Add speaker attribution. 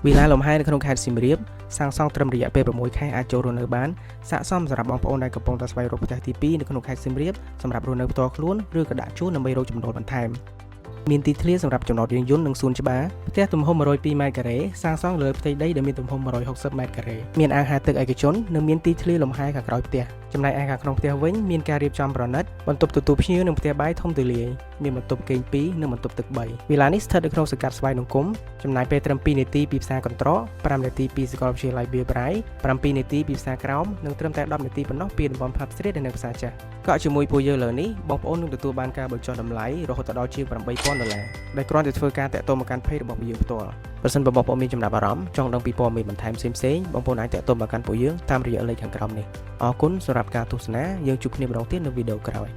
Speaker 1: វិឡាលំហែនៅក្នុងខេត្តសៀមរាបសាងសង់ត្រឹមរយៈពេល6ខែអាចចូលរស់នៅបានស័ក្តិសមសម្រាប់បងប្អូនដែលកំពុងតែស្វែងរកផ្ទះទី2នៅក្នុងខេត្តសៀមរាបសម្រាប់រស់នៅផ្ទាល់ខ្លួនឬក៏ដាក់ជួលដើម្បីរកចំណូលបន្ថែមមានទីធ្លាសម្រាប់ចំណតយានយន្តនិងសួនច្បារផ្ទះទំហំ102ម៉ែត្រការ៉េសាងសង់លើផ្ទៃដីដែលមានទំហំ160ម៉ែត្រការ៉េមានអាងហាលទឹកឯកជននិងមានទីធ្លាលំហែខាងក្រោយផ្ទះចំណែកឯខាងក្នុងផ្ទះវិញមានការរៀបចំប្រណិតបន្ទប់ទទួលភ្ញៀវនិងផ្ទះបាយធំទូលាយមានបន្ទប់គេង2និងបន្ទប់ទឹក3វិឡានេះស្ថិតនៅក្នុងសង្កាត់ស្វាយនង្គមចំណាយពេលត្រឹម2នាទីពីផ្សារកន្ត្រក5នាទីពីសាកលវិទ្យាល័យវាលប្រៃ7នាទីពីផ្សារក្រោមនិងត្រឹមតែ10នាទីប៉ុណ្ណោះពីតំបន់ផាប់ស្ទ្រីតនៅផ្សារចាស់កក់ជាមួយពួកយើងលើនេះបងប្អូននឹងទទួលបានការបញ្ចុះតម្លៃរហូតដល់ជាង$8,000ដែលគ្រាន់តែធ្វើការតាក់ទងមកកាន់เพจរបស់ពួកយើងផ្ទាល់ប្រសិនបើបងប្អូនមានចំណាប់អារម្មណ៍ចង់ដឹងពីព័ត៌មានបន្ថែមផ្សេងៗបងប្អូនអាចតាក់ទងមកកាន់ពួកយើងតាមរយៈលេខខាងក្រោមនេះអរគុណសម្រាប់ការទស្សនាយើងជួបគ្នាម្ដងទៀតនៅវីដេអូក្រោយ